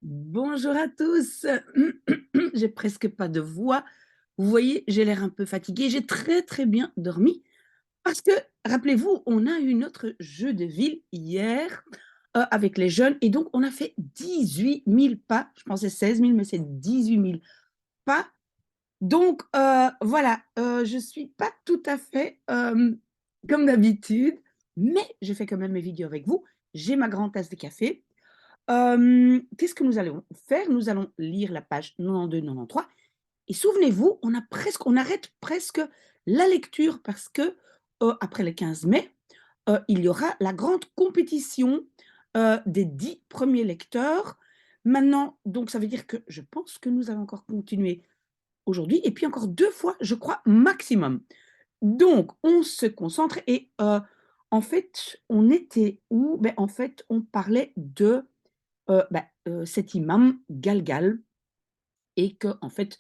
Bonjour à tous. J'ai presque pas de voix. Vous voyez, j'ai l'air un peu fatiguée. J'ai très, très bien dormi parce que, rappelez-vous, on a eu notre jeu de ville hier, avec les jeunes et donc on a fait 18 000 pas. Je pensais 16 000, mais c'est 18 000 pas. Donc voilà, je suis pas tout à fait, comme d'habitude, mais je fais quand même mes vidéos avec vous. J'ai ma grande tasse de café. Qu'est-ce que nous allons faire? Nous allons lire la page 92-93 et souvenez-vous, on arrête presque la lecture parce que, après le 15 mai, il y aura la grande compétition, des 10 premiers lecteurs. Maintenant, donc ça veut dire que je pense que nous allons encore continuer aujourd'hui et puis encore 2 fois, je crois, maximum. Donc on se concentre et en fait, on était où? Ben en fait, on parlait de cet imam Galgal et que en fait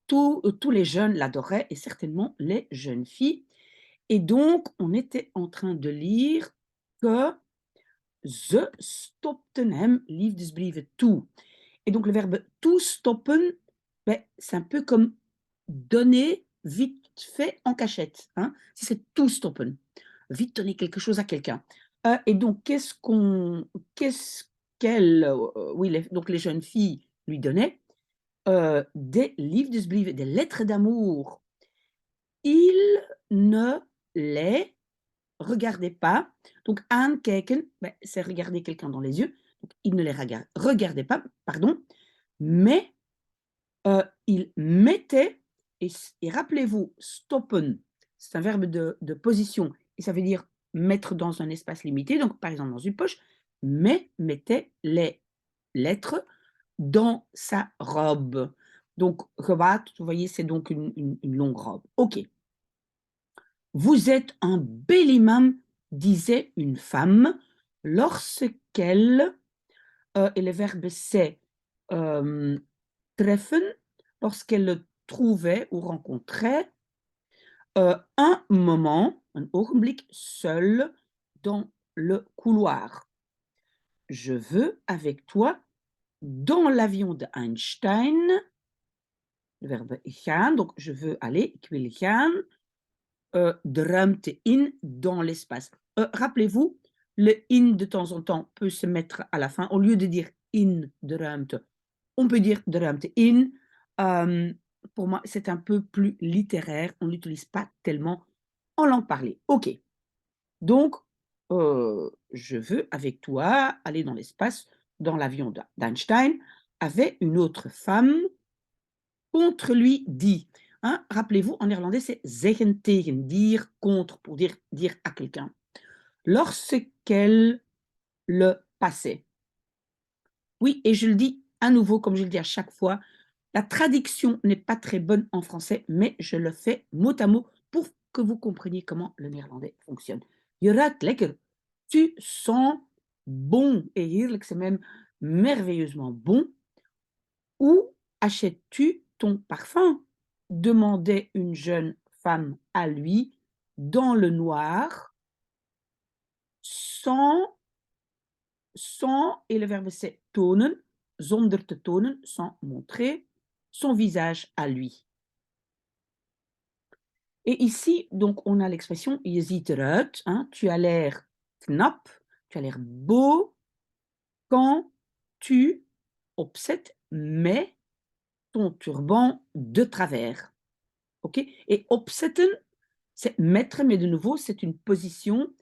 tous les jeunes l'adoraient et certainement les jeunes filles et donc on était en train de lire que ze stopten hem liefdesbrieven toe et donc le verbe toestoppen, c'est un peu comme donner vite fait en cachette, hein. Si c'est toestoppen, vite donner quelque chose à quelqu'un, et donc qu'est-ce qu'elles, oui les jeunes filles lui donnaient? Des liefdesbrieven, des lettres d'amour. Il ne les regardait pas. Donc aankijken, c'est regarder quelqu'un dans les yeux. Donc il ne les regardait pas, pardon, mais il mettait et rappelez-vous, stoppen, c'est un verbe de position et ça veut dire mettre dans un espace limité, donc par exemple dans une poche, mais mettait les lettres dans sa robe. Donc gewaad, vous voyez, c'est donc une longue robe. OK. Vous êtes un bel imam, disait une femme, lorsqu'elle, et le verbe c'est treffen, lorsqu'elle le trouvait ou rencontrait, un moment, un ogenblik, seul dans le couloir. Je veux avec toi dans l'avion de Einstein, le verbe gaan, donc je veux aller, ik wil gaan, de ruimte in, dans l'espace. Rappelez-vous, le in de temps en temps peut se mettre à la fin. Au lieu de dire in de ruimte, on peut dire de ruimte in. Euh, pour moi, c'est un peu plus littéraire. On n'utilise pas tellement en langue parlée. OK. Donc, je veux avec toi aller dans l'espace, dans l'avion d'Einstein, avec une autre femme contre lui dit. Hein, rappelez-vous, en néerlandais, c'est zeggen tegen, dire contre, pour dire à quelqu'un. Lorsqu'elle le passait. Oui, et je le dis à nouveau, comme je le dis à chaque fois, la traduction n'est pas très bonne en français, mais je le fais mot à mot pour que vous compreniez comment le néerlandais fonctionne. Je ruikt lekker. Tu sens bon. Et heerlijk, c'est même merveilleusement bon. Où achètes-tu ton parfum? Demandait une jeune femme à lui, dans le noir, sans, et le verbe c'est tonen, zonder te tonen, sans montrer son visage à lui. Et ici, donc, on a l'expression je ziet eruit, hein, tu as l'air knap, tu as l'air beau quand tu opzet, mets ton turban de travers. OK? Et opzetten, c'est mettre, mais de nouveau, c'est une position.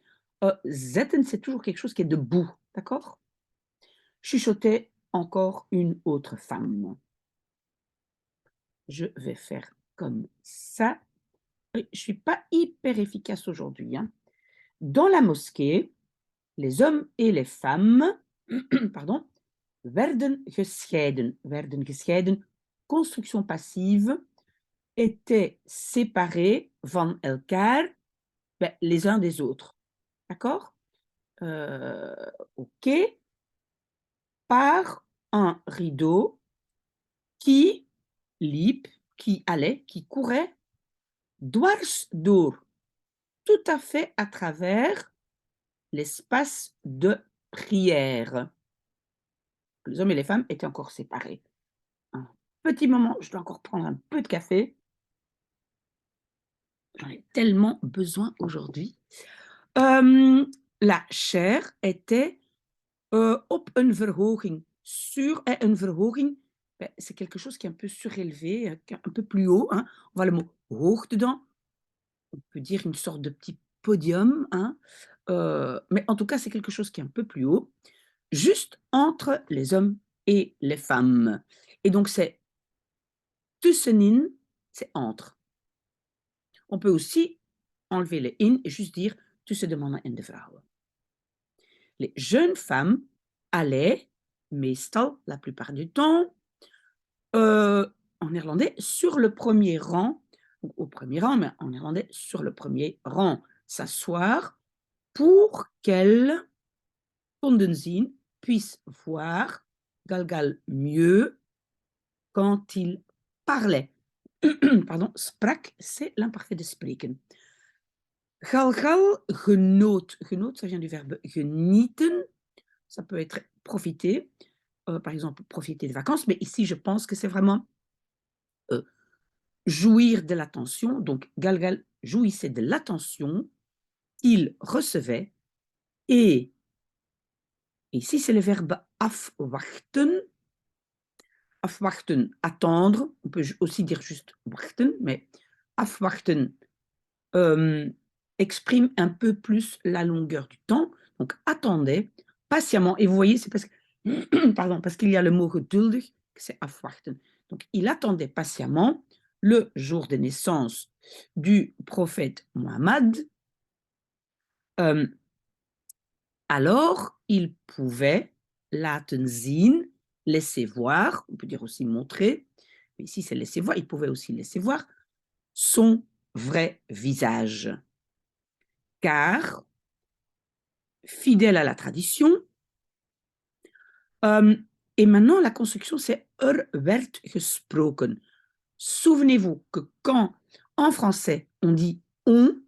Zetten, c'est toujours quelque chose qui est debout. D'accord? Chuchotait encore une autre femme. Je vais faire comme ça. Oui, je ne suis pas hyper efficace aujourd'hui, hein. Dans la mosquée, les hommes et les femmes pardon, werden gescheiden, construction passive, étaient séparés van elkaar, les uns des autres. D'accord? OK. Par un rideau qui liep, qui allait, qui courait dwars door, tout à fait à travers l'espace de prière. les hommes et les femmes étaient encore séparés. Un petit moment, je dois encore prendre un peu de café. J'en ai tellement besoin aujourd'hui. La chair était op een verhoging. Sur une verhoging, beh, c'est quelque chose qui est un peu surélevé, un peu plus haut, hein. On voit le mot hoog dedans. On peut dire une sorte de petit podium, hein. Mais en tout cas, c'est quelque chose qui est un peu plus haut, juste entre les hommes et les femmes. Et donc c'est tussenin, c'est entre. On peut aussi enlever le in et juste dire tussen de mannen en de vrouwen. Les jeunes femmes allaient, meestal, la plupart du temps, en néerlandais, sur le premier rang, ou au premier rang, mais en néerlandais, sur le premier rang, s'asseoir pour qu'elles konden zien, puissent voir Galgal mieux quand il parlait. Pardon, sprak, c'est l'imparfait de spreken. Galgal, genoot. Genoot, ça vient du verbe genieten. Ça peut être profiter, par exemple, profiter des vacances, mais ici, je pense que c'est vraiment jouir de l'attention. Donc, Galgal jouissait de l'attention qu'il recevait. Et ici, c'est le verbe afwachten. Afwachten, attendre. On peut aussi dire juste wachten, mais afwachten exprime un peu plus la longueur du temps. Donc, attendez patiemment. Et vous voyez, c'est parce que, pardon, parce qu'il y a le mot geduldig, que c'est afwachten. Donc, il attendait patiemment le jour de naissance du prophète Mohammed. Alors, il pouvait laten zien, laisser voir, on peut dire aussi montrer, mais ici c'est laisser voir, il pouvait aussi laisser voir son vrai visage. Car, fidèle à la tradition, et maintenant la construction c'est werd gesproken. Souvenez-vous que quand en français on dit on,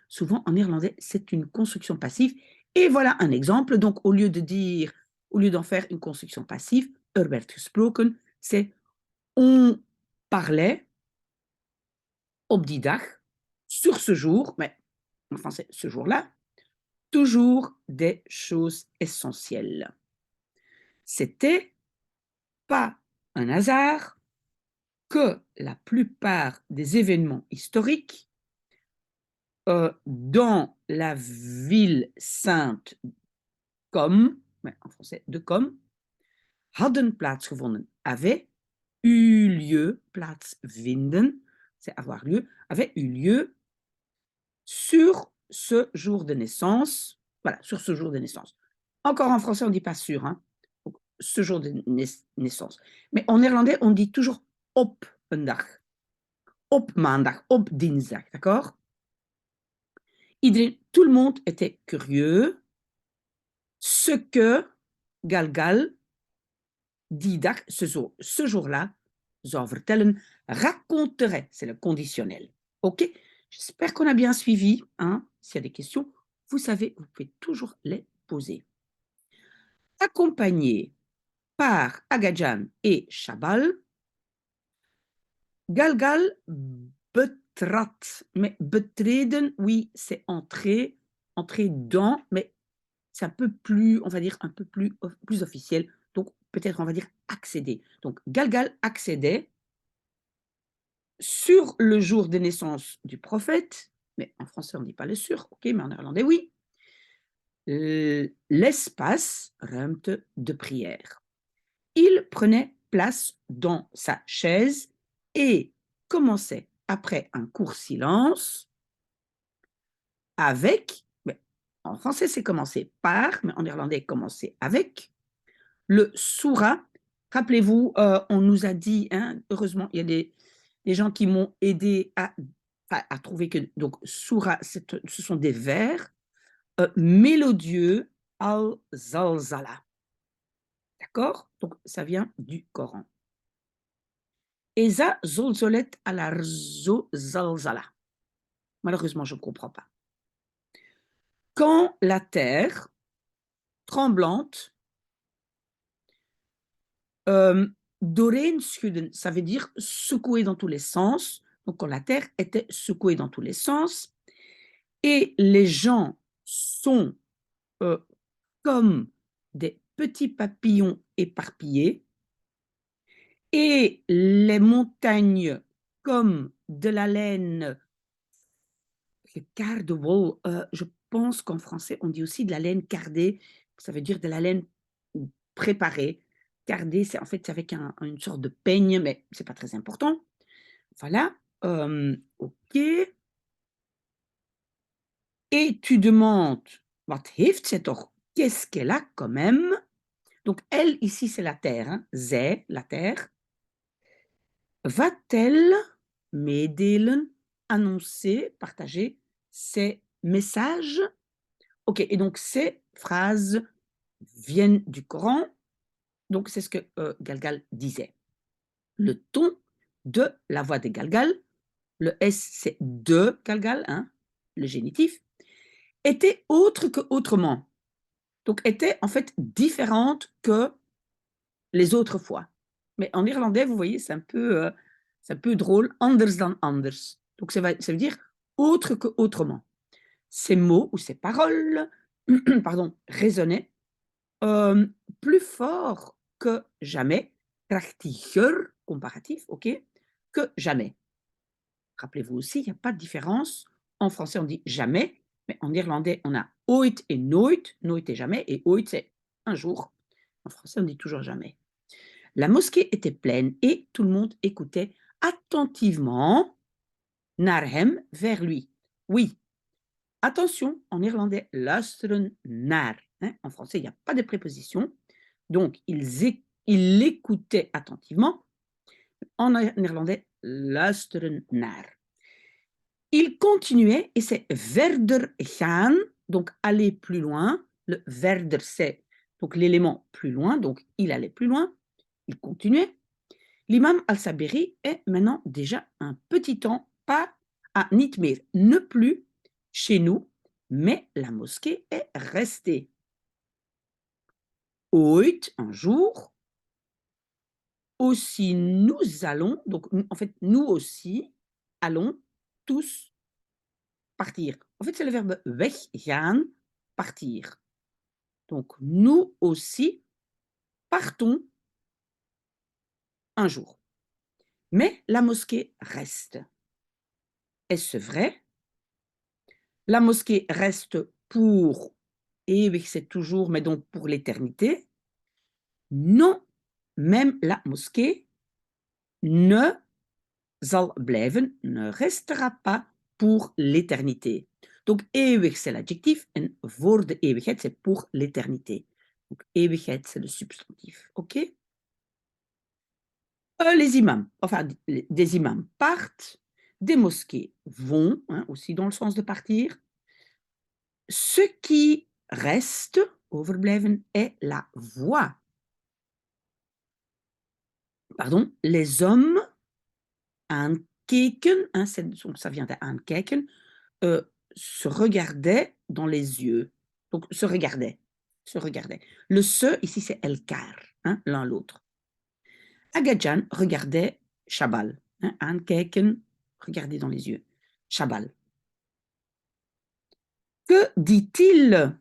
souvent en néerlandais c'est une construction passive. Et voilà un exemple. Donc au lieu d'en faire une construction passive, werd gesproken, c'est on parlait op die dag, sur ce jour, mais en français ce jour-là, toujours des choses essentielles. C'était pas un hasard que la plupart des événements historiques dans la ville sainte comme, en français de comme, hadden plaatsgevonden, avaient eu lieu, plaatsvinden, c'est avoir lieu, avait eu lieu sur ce jour de naissance. Voilà, sur ce jour de naissance. Encore en français, on ne dit pas sur, hein, ce jour de naissance. Mais en néerlandais, on dit toujours op een dag, op maandag, op dinsdag, d'accord? Tout le monde était curieux ce que Galgal, die dag, ce jour-là, zou vertellen, raconterait. C'est le conditionnel. OK? J'espère qu'on a bien suivi. Hein? S'il y a des questions, vous savez, vous pouvez toujours les poser. Accompagné par Agadjan et Chabal, Galgal betrat. Mais betreden, oui, c'est entrer, entrer dans, mais c'est un peu plus, on va dire, un peu plus officiel. Donc, peut-être, on va dire accéder. Donc, Galgal accédait sur le jour de naissance du prophète, mais en français, on ne dit pas le sur, ok, mais en néerlandais, oui, l'espace, ruimte de prière. Il prenait place dans sa chaise et commençait, après un court silence, avec, en français c'est commencé par, mais en néerlandais commencé avec, le soura. Rappelez-vous, on nous a dit, hein, heureusement, il y a des gens qui m'ont aidé à trouver que, donc, soura, ce sont des vers mélodieux, al-zalzala. D'accord? Donc, ça vient du Coran. Eza zolzolet alarzo zalzala. Malheureusement, je ne comprends pas. Quand la terre tremblante Doorheen schudden, ça veut dire secouer dans tous les sens. Donc, quand la terre était secouée dans tous les sens. Et les gens sont comme des petits papillons éparpillés. Et les montagnes comme de la laine, carde wool, je pense qu'en français, on dit aussi de la laine cardée, ça veut dire de la laine préparée. Cardée, c'est en fait c'est avec une sorte de peigne, mais c'est pas très important. Voilà, OK. Et tu demandes: «Wat heeft zij toch? Qu'est-ce qu'elle a quand même?» Donc elle, ici, c'est la terre, hein, zij, la terre. Va-t-elle meedelen, annoncer, partager ses messages? OK, et donc ces phrases viennent du Coran, donc c'est ce que, Galgal disait. Le ton de la voix de Galgal, le S c'est de Galgal, hein, le génitif, était autre que autrement. Donc était en fait différente que les autres fois. Mais en irlandais, vous voyez, c'est un peu drôle, anders dan anders. Donc ça veut dire autre que autrement. Ces mots ou ces paroles, pardon, résonnaient plus fort que jamais, krachtiger, comparatif, ok, que jamais. Rappelez-vous aussi, il n'y a pas de différence. En français, on dit jamais, mais en irlandais, on a ooit et nooit, nooit et jamais, et ooit, c'est un jour. En français, on dit toujours jamais. La mosquée était pleine et tout le monde écoutait attentivement naar hem, vers lui. Oui, attention, en irlandais, luisteren naar. Hein, en français, il n'y a pas de préposition. Donc, ils l'écoutaient attentivement. En néerlandais, luisteren naar. Il continuait et c'est verder gaan, donc aller plus loin. Le verder, c'est donc l'élément plus loin, donc il allait plus loin. Il continuait. L'imam al-Sabiri est maintenant déjà un petit temps, pas à Nitmir, ne plus chez nous, mais la mosquée est restée. Ooit, un jour, aussi nous allons, donc en fait nous aussi, allons tous partir. En fait, c'est le verbe weggaan, partir. Donc nous aussi partons un jour. Mais la mosquée reste. Est-ce vrai? La mosquée reste pour ewig, c'est toujours, mais donc pour l'éternité. Non, même la mosquée ne zal blijven, ne restera pas pour l'éternité. Donc eeuwig, c'est l'adjectif en voor de eeuwigheid, c'est pour l'éternité. Donc eeuwigheid, c'est le substantif. OK? Les imams, enfin des imams partent, des mosquées vont, hein, aussi dans le sens de partir. Ce qui reste, overblijven, est la voix. Pardon, les hommes aankeken, hein, donc ça vient de aankijken, se regardaient dans les yeux. Donc se regardaient, se regardaient. Le se, ici, c'est elkaar, hein, l'un l'autre. Agadjan regardait Chabal, hein, aankijken, regarder dans les yeux. Chabal. Que dit-il?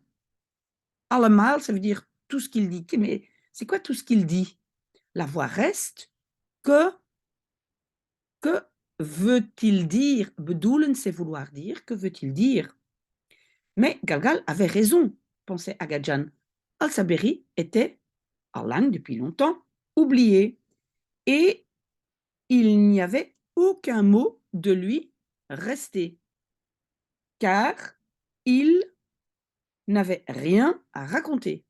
Allemaal, ça veut dire tout ce qu'il dit. Mais c'est quoi tout ce qu'il dit? La voix reste. Que veut-il dire? Bedoelen, c'est vouloir dire. Que veut-il dire? Mais Galgal avait raison, pensait Agadjan. Al-Saberi était, allang depuis longtemps, oublié. Et il n'y avait aucun mot de lui resté. Car il n'avait rien à raconter.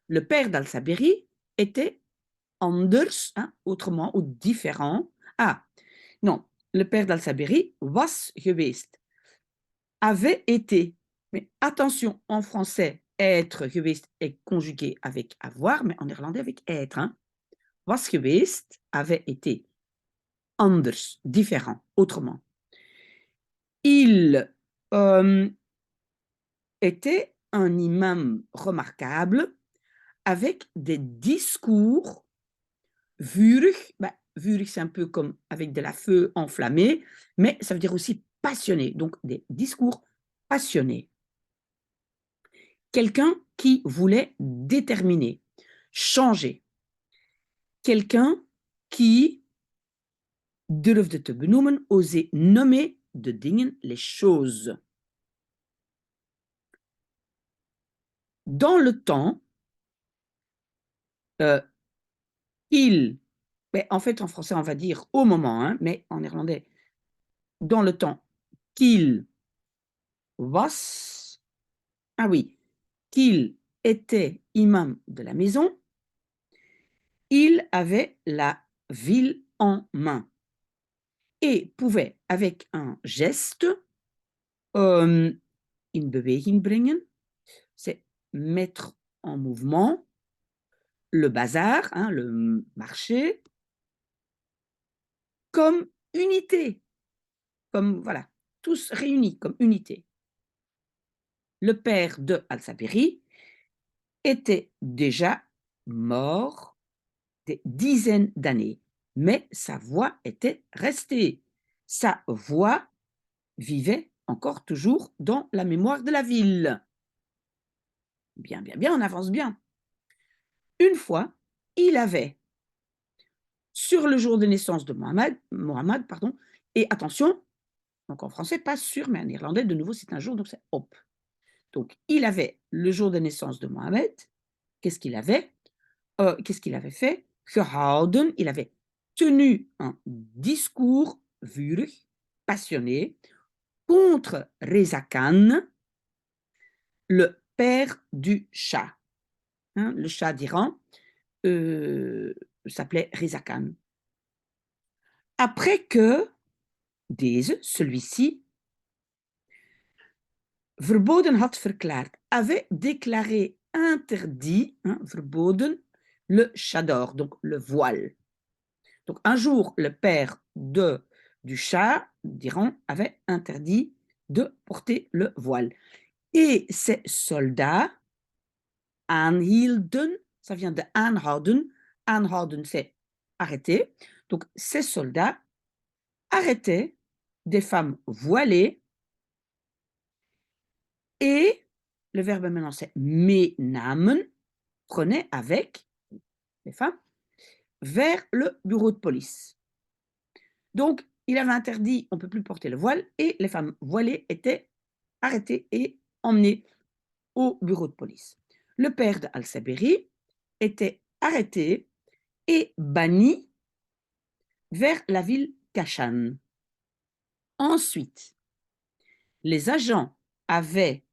Le père d'Al-Saberi était anders, hein, autrement ou différent. Ah, non, le père d'Al-Saberi was geweest, avait été. Mais attention, en français, être geweest est conjugué avec avoir, mais en néerlandais avec être. Hein. Was geweest avait été. Anders, différent, autrement. Il était un imam remarquable, avec des discours vurig. Bah, vurig, c'est un peu comme avec de la feu enflammé, mais ça veut dire aussi passionné, donc des discours passionnés. Quelqu'un qui voulait déterminer, changer. Quelqu'un qui durfde te benoemen, oser nommer de dingen, les choses. Dans le temps, il, mais en fait en français on va dire au moment, hein, mais en néerlandais, dans le temps qu'il was, ah oui, qu'il était imam de la maison, il avait la ville en main et pouvait avec un geste in beweging brengen, c'est mettre en mouvement le bazar, hein, le marché, comme unité, comme voilà, tous réunis comme unité. Le père de Al-Sabiri était déjà mort des dizaines d'années, mais sa voix était restée. Sa voix vivait encore toujours dans la mémoire de la ville. Bien, bien, bien, on avance bien. Une fois, il avait, sur le jour de naissance de Mohammed, pardon, et attention, donc en français, pas sur, mais en néerlandais, de nouveau, c'est un jour, donc c'est op. Donc, il avait le jour de naissance de Mohammed. Qu'est-ce qu'il avait? Qu'est-ce qu'il avait fait? Gehouden, il avait tenu un discours vurig, passionné, contre Reza Khan, le père du Shah. Hein, le Shah d'Iran s'appelait Reza Khan. Après que celui-ci, verboden had verklaard, avait déclaré interdit, hein, verboden, le chador, donc le voile. Donc un jour, le père du Shah d'Iran avait interdit de porter le voile. Et ces soldats aanhielden, ça vient de aanhouden. Aanhouden, c'est arrêter. Donc ces soldats arrêtaient des femmes voilées et le verbe maintenant c'est meenamen, prenait avec les femmes vers le bureau de police. Donc, il avait interdit, on ne peut plus porter le voile, et les femmes voilées étaient arrêtées et emmenées au bureau de police. Le père de Al-Sabiri était arrêté et banni vers la ville Kashan. Ensuite, les agents avaient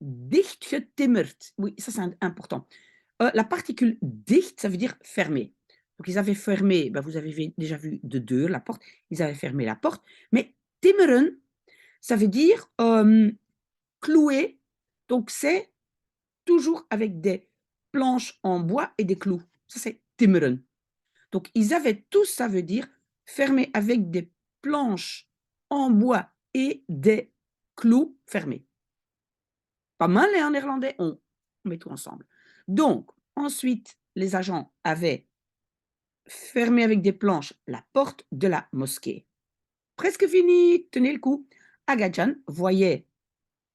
dichtgetimmerd. Oui, ça c'est important. La particule dicht, ça veut dire fermé. Donc ils avaient fermé, ben, vous avez déjà vu de deux la porte, ils avaient fermé la porte, mais timmeren, ça veut dire clouer, donc c'est toujours avec des planches en bois et des clous. Ça c'est timmeren. Donc ils avaient tous, ça veut dire fermé avec des planches en bois et des clous fermés. Pas mal, et en néerlandais, on met tout ensemble. Donc, ensuite, les agents avaient fermé avec des planches la porte de la mosquée. Presque fini, tenez le coup. Aga voyait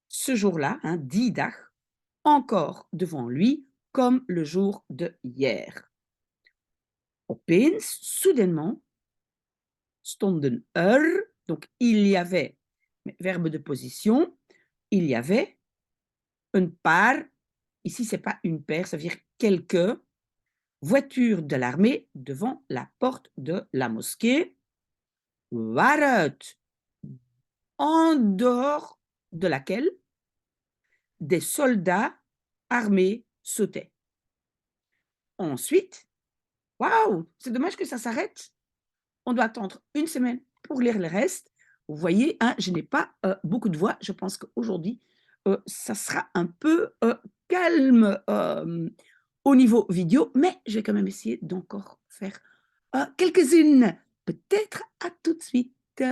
ce jour-là, hein, Didag, encore devant lui, comme le jour de hier. Opeens, soudainement, stonden donc il y avait, verbe de position, il y avait un paar. Ici, ce n'est pas une paire, ça veut dire quelques voitures de l'armée devant la porte de la mosquée. Waaruit, en dehors de laquelle des soldats armés sautaient. Ensuite, waouh, c'est dommage que ça s'arrête. On doit attendre une semaine pour lire le reste. Vous voyez, hein, je n'ai pas beaucoup de voix. Je pense qu'aujourd'hui, ça sera un peu calme au niveau vidéo, mais je vais quand même essayer d'encore faire quelques-unes. Peut-être à tout de suite.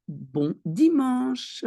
Bon dimanche.